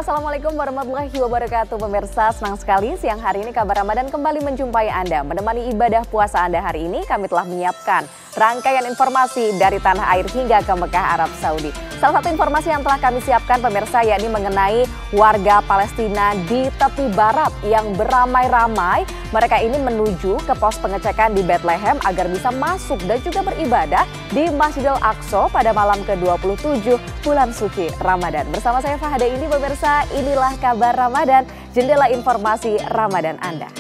Assalamualaikum warahmatullahi wabarakatuh. Pemirsa, senang sekali siang hari ini kabar Ramadan kembali menjumpai Anda. Menemani ibadah puasa Anda hari ini, kami telah menyiapkan rangkaian informasi dari tanah air hingga ke Mekah, Arab Saudi. Salah satu informasi yang telah kami siapkan pemirsa yakni mengenai warga Palestina di tepi barat yang beramai-ramai. Mereka ini menuju ke pos pengecekan di Bethlehem agar bisa masuk dan juga beribadah di Masjidil Aqsa pada malam ke-27 bulan suci Ramadan. Bersama saya Fahada ini pemirsa, inilah kabar Ramadan, jendela informasi Ramadan Anda.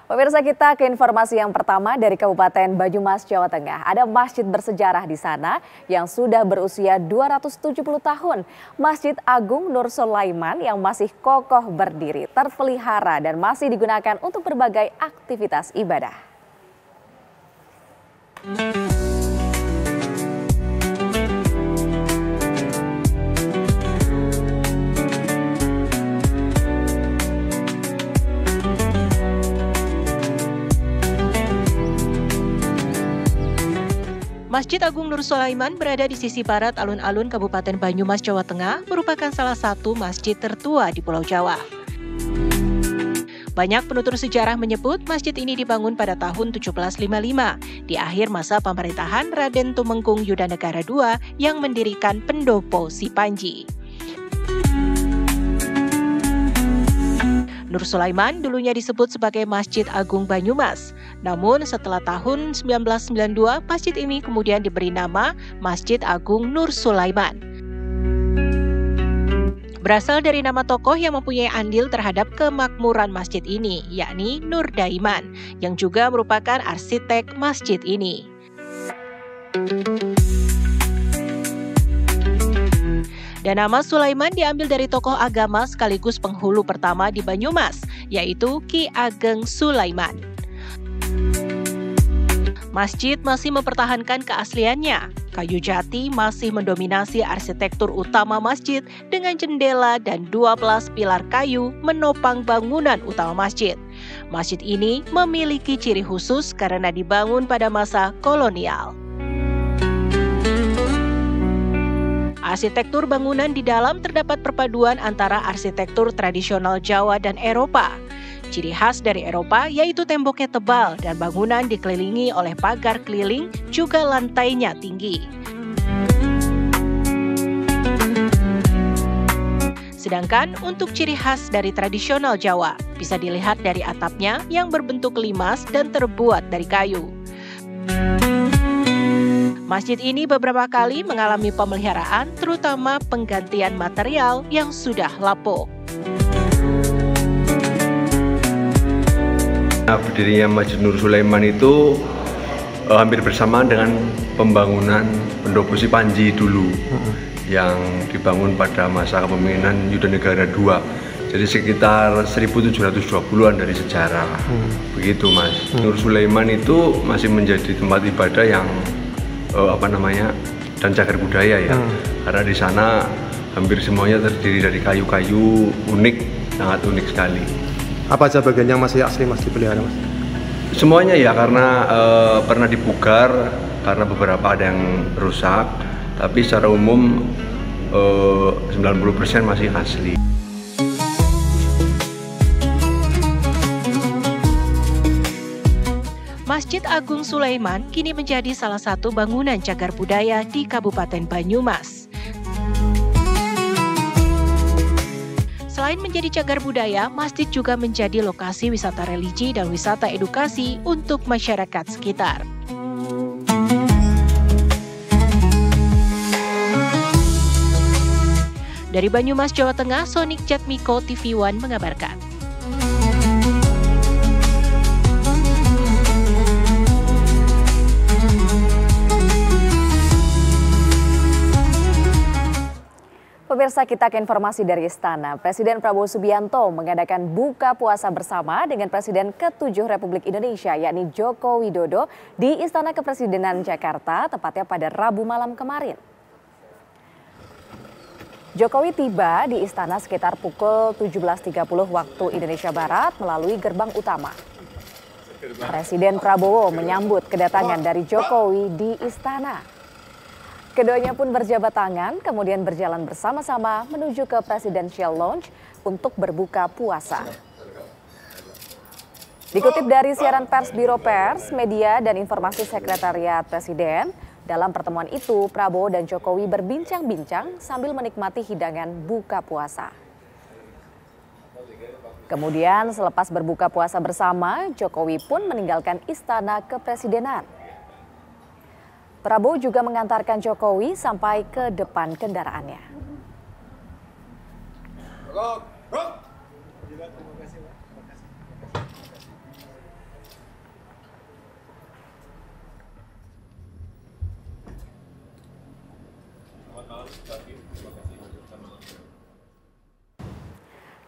Pemirsa, kita ke informasi yang pertama dari Kabupaten Banyumas, Jawa Tengah. Ada masjid bersejarah di sana yang sudah berusia 270 tahun. Masjid Agung Nur Sulaiman yang masih kokoh berdiri, terpelihara dan masih digunakan untuk berbagai aktivitas ibadah. Masjid Agung Nur Sulaiman berada di sisi barat alun-alun Kabupaten Banyumas, Jawa Tengah, merupakan salah satu masjid tertua di Pulau Jawa. Banyak penutur sejarah menyebut masjid ini dibangun pada tahun 1755, di akhir masa pemerintahan Raden Tumenggung Yudanegara II yang mendirikan Pendopo Si Panji. Nur Sulaiman dulunya disebut sebagai Masjid Agung Banyumas. Namun setelah tahun 1992, masjid ini kemudian diberi nama Masjid Agung Nur Sulaiman. Berasal dari nama tokoh yang mempunyai andil terhadap kemakmuran masjid ini, yakni Nur Daiman, yang juga merupakan arsitek masjid ini. Dan nama Sulaiman diambil dari tokoh agama sekaligus penghulu pertama di Banyumas, yaitu Ki Ageng Sulaiman. Masjid masih mempertahankan keasliannya. Kayu jati masih mendominasi arsitektur utama masjid dengan jendela dan 12 pilar kayu menopang bangunan utama masjid. Masjid ini memiliki ciri khusus karena dibangun pada masa kolonial. Arsitektur bangunan di dalam terdapat perpaduan antara arsitektur tradisional Jawa dan Eropa. Ciri khas dari Eropa yaitu temboknya tebal dan bangunan dikelilingi oleh pagar keliling, juga lantainya tinggi. Sedangkan untuk ciri khas dari tradisional Jawa, bisa dilihat dari atapnya yang berbentuk limas dan terbuat dari kayu. Masjid ini beberapa kali mengalami pemeliharaan, terutama penggantian material yang sudah lapuk. Berdirinya Masjid Nur Sulaiman itu hampir bersamaan dengan pembangunan Pendopo Si Panji dulu, yang dibangun pada masa kepemimpinan Yudanegara II. Jadi sekitar 1720-an dari sejarah. Begitu Mas. Nur Sulaiman itu masih menjadi tempat ibadah yang dan cagar budaya ya, karena di sana hampir semuanya terdiri dari kayu-kayu unik, sangat unik sekali. Apa aja bagian yang masih asli Mas dipelihara Mas? Semuanya ya, karena pernah dipugar, karena beberapa ada yang rusak, tapi secara umum 90% masih asli. Masjid Agung Sulaiman kini menjadi salah satu bangunan cagar budaya di Kabupaten Banyumas. Selain menjadi cagar budaya, masjid juga menjadi lokasi wisata religi dan wisata edukasi untuk masyarakat sekitar. Dari Banyumas, Jawa Tengah, Sonik Jatmiko TV One mengabarkan. Pemirsa, kita ke informasi dari Istana. Presiden Prabowo Subianto mengadakan buka puasa bersama dengan Presiden ke-7 Republik Indonesia, yakni Joko Widodo, di Istana Kepresidenan Jakarta, tepatnya pada Rabu malam kemarin. Jokowi tiba di istana sekitar pukul 17.30 waktu Indonesia Barat melalui gerbang utama. Presiden Prabowo menyambut kedatangan dari Jokowi di istana. Keduanya pun berjabat tangan, kemudian berjalan bersama-sama menuju ke Presidential Lounge untuk berbuka puasa. Dikutip dari siaran pers Biro Pers, Media dan Informasi Sekretariat Presiden, dalam pertemuan itu Prabowo dan Jokowi berbincang-bincang sambil menikmati hidangan buka puasa. Kemudian selepas berbuka puasa bersama, Jokowi pun meninggalkan istana kepresidenan. Prabowo juga mengantarkan Jokowi sampai ke depan kendaraannya.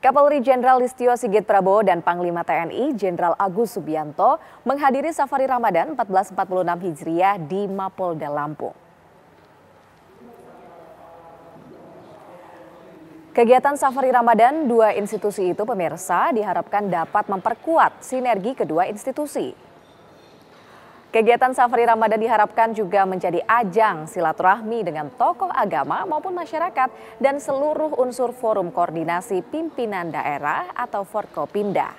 Kapolri Jenderal Listio Sigit Prabowo dan Panglima TNI Jenderal Agus Subianto menghadiri Safari Ramadan 1446 Hijriah di Mapolda Lampung. Kegiatan Safari Ramadan dua institusi itu pemirsa diharapkan dapat memperkuat sinergi kedua institusi. Kegiatan Safari Ramadan diharapkan juga menjadi ajang silaturahmi dengan tokoh agama maupun masyarakat dan seluruh unsur forum koordinasi pimpinan daerah atau Forkopimda.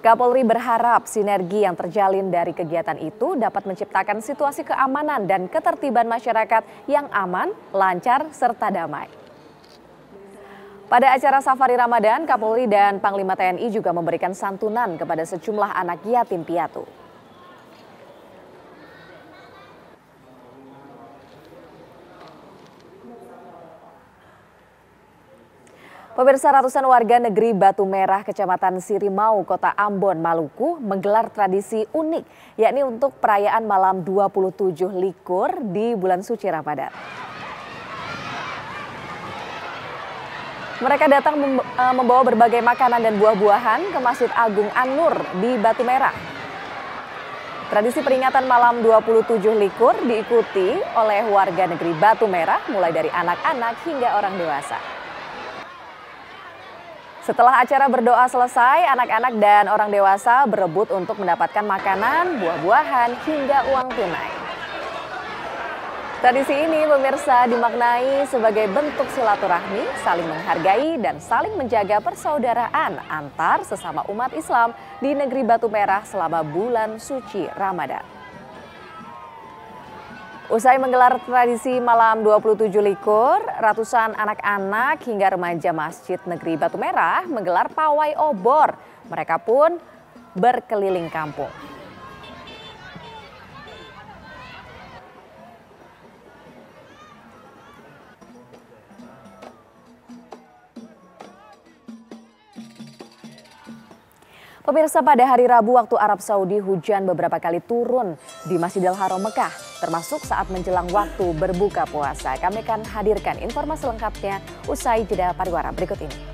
Kapolri berharap sinergi yang terjalin dari kegiatan itu dapat menciptakan situasi keamanan dan ketertiban masyarakat yang aman, lancar, serta damai. Pada acara Safari Ramadan, Kapolri dan Panglima TNI juga memberikan santunan kepada sejumlah anak yatim piatu. Pemirsa, ratusan warga negeri Batu Merah, Kecamatan Sirimau, Kota Ambon, Maluku menggelar tradisi unik, yakni untuk perayaan malam 27 likur di bulan suci Ramadan. Mereka datang membawa berbagai makanan dan buah-buahan ke Masjid Agung An-Nur di Batu Merah. Tradisi peringatan malam 27 likur diikuti oleh warga negeri Batu Merah mulai dari anak-anak hingga orang dewasa. Setelah acara berdoa selesai, anak-anak dan orang dewasa berebut untuk mendapatkan makanan, buah-buahan, hingga uang tunai. Tradisi ini pemirsa dimaknai sebagai bentuk silaturahmi, saling menghargai dan saling menjaga persaudaraan antar sesama umat Islam di negeri Batu Merah selama bulan suci Ramadan. Usai menggelar tradisi malam 27 likur, ratusan anak-anak hingga remaja Masjid Negeri Batu Merah menggelar pawai obor. Mereka pun berkeliling kampung. Pemirsa, pada hari Rabu waktu Arab Saudi hujan beberapa kali turun di Masjidil Haram Mekah, termasuk saat menjelang waktu berbuka puasa. Kami akan hadirkan informasi lengkapnya usai jeda pariwara berikut ini.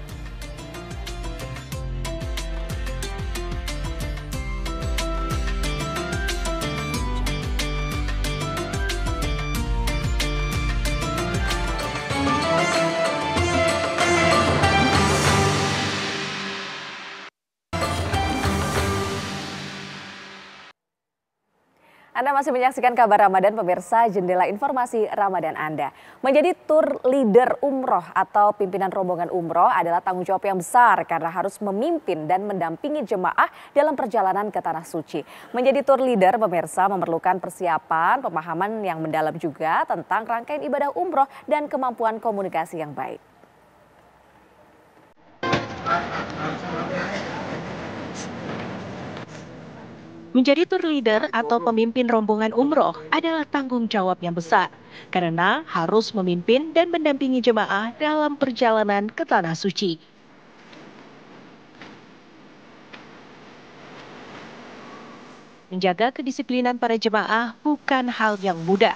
Anda masih menyaksikan kabar Ramadan, pemirsa. Jendela informasi Ramadan Anda. Menjadi tour leader umroh atau pimpinan rombongan umroh adalah tanggung jawab yang besar karena harus memimpin dan mendampingi jemaah dalam perjalanan ke Tanah Suci. Menjadi tour leader, pemirsa, memerlukan persiapan, pemahaman yang mendalam juga tentang rangkaian ibadah umroh dan kemampuan komunikasi yang baik. Menjadi tour leader atau pemimpin rombongan umroh adalah tanggung jawab yang besar karena harus memimpin dan mendampingi jemaah dalam perjalanan ke Tanah Suci. Menjaga kedisiplinan para jemaah bukan hal yang mudah.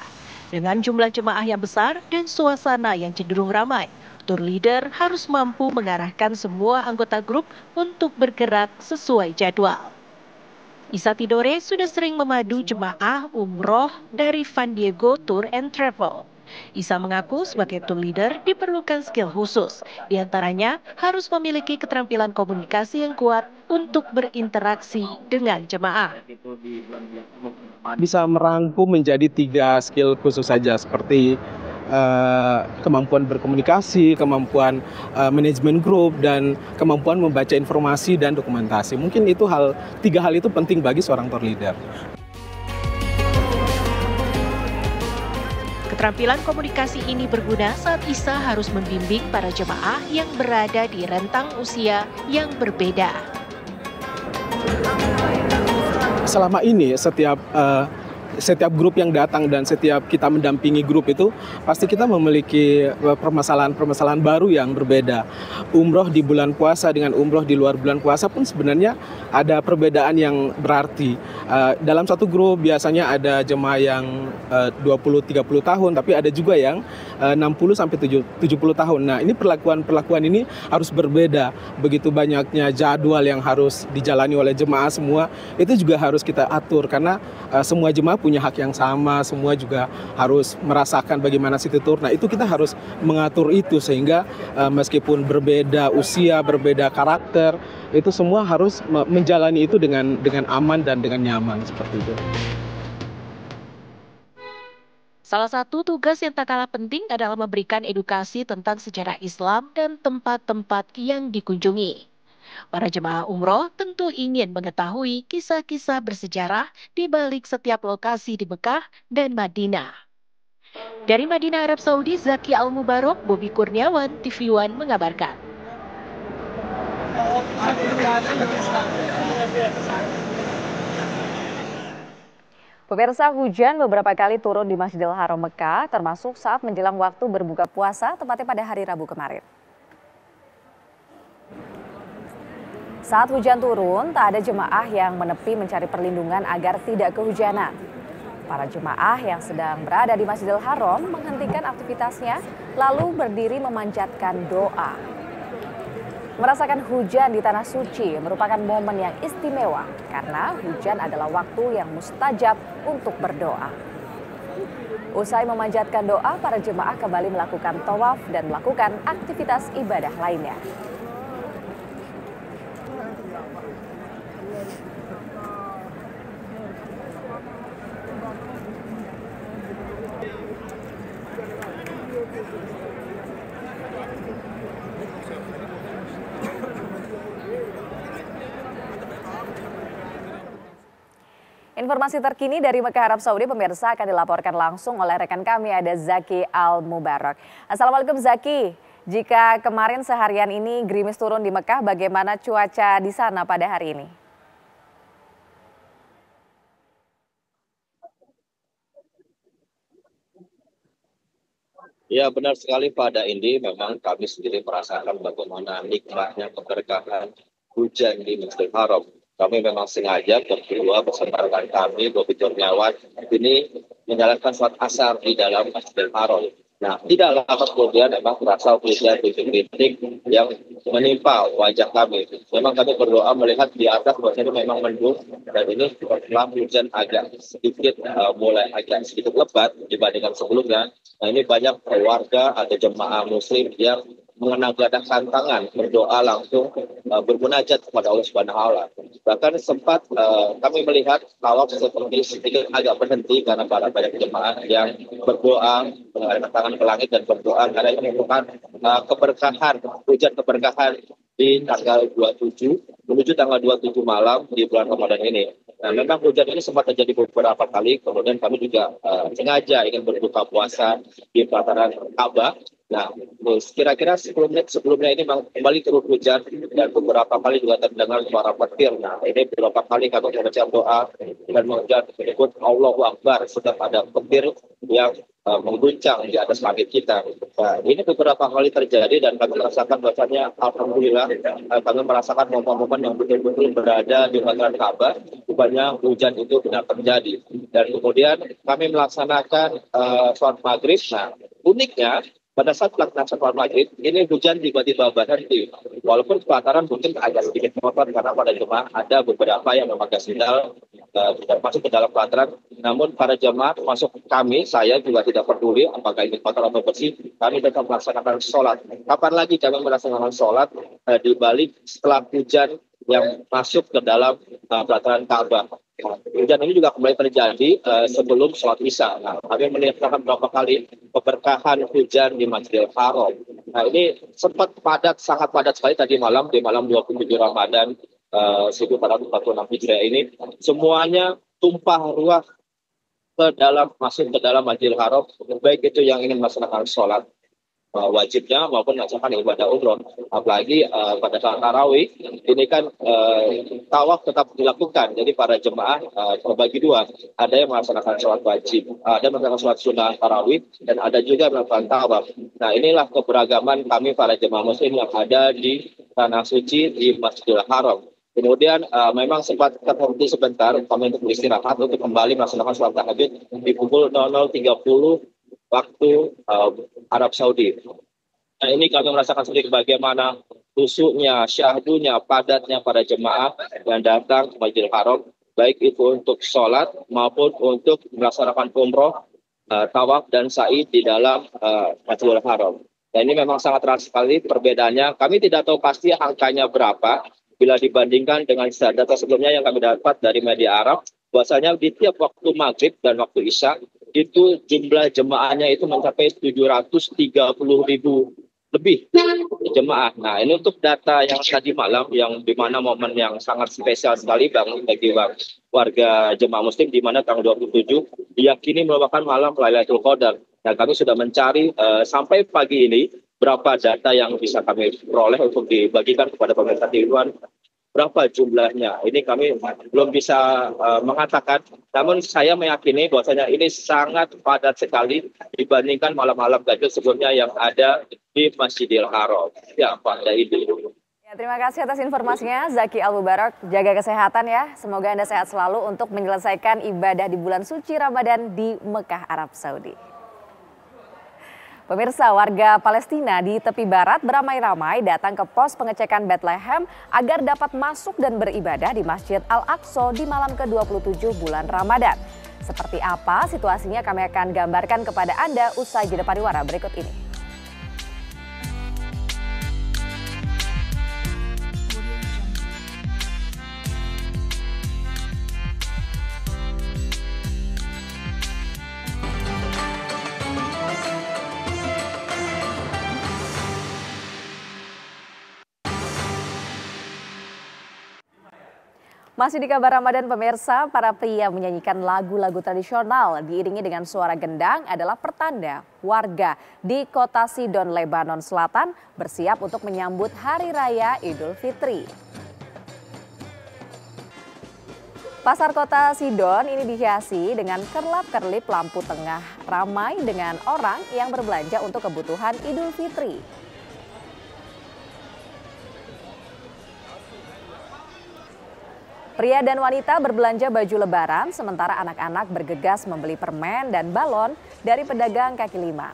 Dengan jumlah jemaah yang besar dan suasana yang cenderung ramai, tour leader harus mampu mengarahkan semua anggota grup untuk bergerak sesuai jadwal. Isa Tidore sudah sering memadu jemaah umroh dari Van Diego Tour and Travel. Isa mengaku sebagai tour leader diperlukan skill khusus. Di antaranya harus memiliki keterampilan komunikasi yang kuat untuk berinteraksi dengan jemaah. Bisa merangkum menjadi 3 skill khusus saja seperti kemampuan berkomunikasi, kemampuan manajemen grup, dan kemampuan membaca informasi dan dokumentasi. Mungkin itu 3 hal itu penting bagi seorang tour leader. Keterampilan komunikasi ini berguna saat Isa harus membimbing para jemaah yang berada di rentang usia yang berbeda. Selama ini setiap grup yang datang dan setiap kita mendampingi grup itu pasti kita memiliki permasalahan-permasalahan baru yang berbeda. Umroh di bulan puasa dengan umroh di luar bulan puasa pun sebenarnya ada perbedaan yang berarti. Dalam satu grup biasanya ada jemaah yang 20-30 tahun, tapi ada juga yang 60-70 tahun. Nah, ini perlakuan ini harus berbeda. Begitu banyaknya jadwal yang harus dijalani oleh jemaah semua, itu juga harus kita atur karena semua jemaah punya hak yang sama, semua juga harus merasakan bagaimana City Tour. Nah, itu kita harus mengatur itu sehingga meskipun berbeda usia, berbeda karakter, itu semua harus menjalani itu dengan aman dan dengan nyaman seperti itu. Salah satu tugas yang tak kalah penting adalah memberikan edukasi tentang sejarah Islam dan tempat-tempat yang dikunjungi. Para jemaah umroh tentu ingin mengetahui kisah-kisah bersejarah di balik setiap lokasi di Mekah dan Madinah. Dari Madinah, Arab Saudi, Zaki Al-Mubarok, Bobi Kurniawan, TV One mengabarkan. Pemirsa, hujan beberapa kali turun di Masjidil Haram Mekah, termasuk saat menjelang waktu berbuka puasa, tepatnya pada hari Rabu kemarin. Saat hujan turun, tak ada jemaah yang menepi mencari perlindungan agar tidak kehujanan. Para jemaah yang sedang berada di Masjidil Haram menghentikan aktivitasnya, lalu berdiri memanjatkan doa. Merasakan hujan di Tanah Suci merupakan momen yang istimewa karena hujan adalah waktu yang mustajab untuk berdoa. Usai memanjatkan doa, para jemaah kembali melakukan tawaf dan melakukan aktivitas ibadah lainnya. Informasi terkini dari Mekah, Arab Saudi, pemirsa, akan dilaporkan langsung oleh rekan kami, ada Zaki Al-Mubarok. Assalamualaikum Zaki, jika kemarin seharian ini gerimis turun di Mekah, bagaimana cuaca di sana pada hari ini? Ya, benar sekali pada ini memang kami sendiri merasakan bagaimana nikmatnya keberkahan hujan di Masjidil Haram. Kami memang sengaja berdua bersama rekan kami, Bobi Kurniawan, ini menjalankan sholat asar di dalam Masjidil Haram. Nah, tidak lama kemudian memang terasa hujan bintik-bintik yang menimpa wajah kami. Memang kami berdoa melihat di atas bahwasanya memang mendung dan ini setelah hujan agak sedikit mulai agak sedikit lebat dibandingkan sebelumnya. Nah, ini banyak warga atau jemaah muslim yang mengenagadakan tangan berdoa langsung bermunajat kepada Allah Subhanahu wa taala. Bahkan sempat kami melihat tawaf seperti sedikit agak berhenti karena banyak jemaah yang berdoa mengangkat tangan ke langit dan berdoa karena ini merupakan keberkahan, hujan keberkahan di tanggal 27 menuju tanggal 27 malam di bulan Ramadan ini. Nah, memang hujan ini sempat terjadi beberapa kali, kemudian kami juga sengaja ingin berbuka puasa di pelataran Ka'bah. Nah, kira-kira 10 menit sebelumnya ini kembali turun hujan dan beberapa kali juga terdengar suara petir. Nah, ini beberapa kali kami membaca doa dan mengucap menyebut Allahu Akbar sedang ada petir yang mengguncang di atas langit kita. Nah, ini beberapa kali terjadi dan kami merasakan bahwasanya alhamdulillah kami merasakan momen-momen yang betul-betul berada di pelataran Ka'bah, rupanya hujan itu benar terjadi. Dan kemudian kami melaksanakan sholat maghrib. Nah, uniknya pada saat pelaksanaan sholat maghrib, ini hujan tiba-tiba berhenti. Walaupun pelataran mungkin agak sedikit motor karena pada jemaah ada beberapa yang memakai sandal masuk ke dalam pelataran Namun para jemaah termasuk kami, saya juga tidak peduli apakah ini kotor atau bersih, kami tetap melaksanakan sholat. Kapan lagi kami melaksanakan sholat di balik setelah hujan yang masuk ke dalam pelataran Ka'bah. Hujan ini juga kembali terjadi sebelum sholat Isya. Nah, kami melihatkan berapa kali keberkahan hujan di Masjidil Haram. Nah, ini sempat padat, sangat padat sekali tadi malam, di malam 27 Ramadan 1446 Hijriah ini. Semuanya tumpah ruah masuk ke dalam Masjidil Haram, baik itu yang ingin melaksanakan sholat wajibnya maupun melaksanakan ibadah umroh. Apalagi pada saat tarawih ini kan tawaf tetap dilakukan. Jadi para jemaah terbagi dua. Ada yang melaksanakan sholat wajib, ada yang melaksanakan sholat sunnah tarawih, dan ada juga yang melakukan tawaf. Nah, inilah keberagaman kami para jemaah muslim yang ada di tanah suci di Masjidil Haram. Kemudian memang sempat terhenti sebentar kami untuk beristirahat untuk kembali melaksanakan sholat tahajud di pukul 00.30 waktu Arab Saudi. Nah, ini kami merasakan sendiri bagaimana khusyuknya, syahdunya, padatnya para jemaah yang datang ke Masjidil Haram, baik itu untuk sholat maupun untuk melaksanakan umroh, tawaf dan sa'i di dalam Masjidil Haram. Dan ini memang sangat terasa sekali perbedaannya. Kami tidak tahu pasti angkanya berapa bila dibandingkan dengan data sebelumnya yang kami dapat dari media Arab, bahwasanya di tiap waktu maghrib dan waktu isya itu jumlah jemaahnya itu mencapai 730.000 lebih jemaah. Nah, ini untuk data yang tadi malam, yang di mana momen yang sangat spesial sekali bagi warga jemaah muslim, di mana tanggal 27 diyakini merupakan malam Lailatul Qadar. Nah, kami sudah mencari sampai pagi ini berapa data yang bisa kami peroleh untuk dibagikan kepada pemerintah di luar. Berapa jumlahnya? Ini kami belum bisa mengatakan. Namun saya meyakini bahwasanya ini sangat padat sekali dibandingkan malam-malam ganjil sebelumnya yang ada di Masjidil Haram. Ya, Pak Daidi. Ya, terima kasih atas informasinya, Zaki Al-Mubarak. Jaga kesehatan ya. Semoga Anda sehat selalu untuk menyelesaikan ibadah di bulan suci Ramadan di Mekah, Arab Saudi. Pemirsa, warga Palestina di tepi barat beramai-ramai datang ke pos pengecekan Bethlehem agar dapat masuk dan beribadah di Masjid Al-Aqsa di malam ke-27 bulan Ramadan. Seperti apa situasinya kami akan gambarkan kepada Anda usai jeda pariwara berikut ini. Masih di kabar Ramadan pemirsa, para pria menyanyikan lagu-lagu tradisional diiringi dengan suara gendang adalah pertanda warga di kota Sidon, Lebanon Selatan bersiap untuk menyambut Hari Raya Idul Fitri. Pasar kota Sidon ini dihiasi dengan kerlap-kerlip lampu tengah, ramai dengan orang yang berbelanja untuk kebutuhan Idul Fitri. Pria dan wanita berbelanja baju lebaran, sementara anak-anak bergegas membeli permen dan balon dari pedagang kaki lima.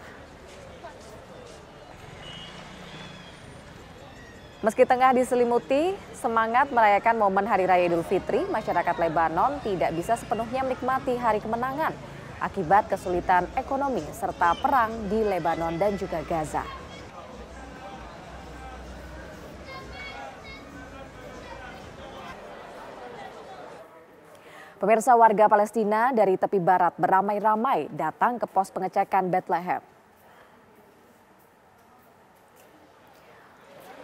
Meski tengah diselimuti semangat merayakan momen Hari Raya Idul Fitri, masyarakat Lebanon tidak bisa sepenuhnya menikmati hari kemenangan akibat kesulitan ekonomi serta perang di Lebanon dan juga Gaza. Pemirsa, warga Palestina dari tepi barat beramai-ramai datang ke pos pengecekan Bethlehem.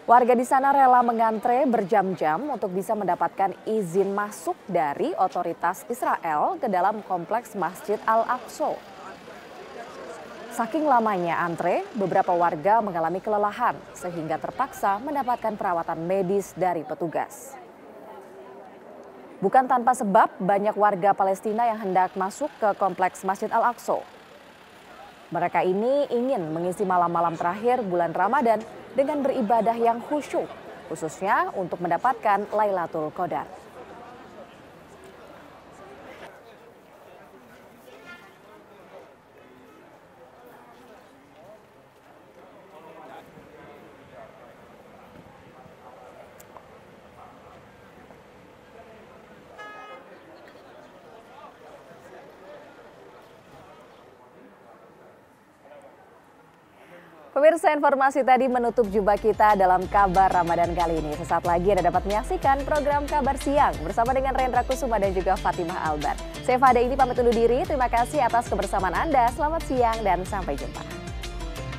Warga di sana rela mengantre berjam-jam untuk bisa mendapatkan izin masuk dari otoritas Israel ke dalam kompleks Masjid Al-Aqsa. Saking lamanya antre, beberapa warga mengalami kelelahan sehingga terpaksa mendapatkan perawatan medis dari petugas. Bukan tanpa sebab, banyak warga Palestina yang hendak masuk ke kompleks Masjid Al-Aqsa. Mereka ini ingin mengisi malam-malam terakhir bulan Ramadan dengan beribadah yang khusyuk, khususnya untuk mendapatkan Lailatul Qadar. Pemirsa, informasi tadi menutup jumpa kita dalam Kabar Ramadan kali ini. Sesaat lagi Anda dapat menyaksikan program Kabar Siang bersama dengan Rendra Kusuma dan juga Fatimah Albar. Saya Fada ini pamit undur diri. Terima kasih atas kebersamaan Anda. Selamat siang dan sampai jumpa.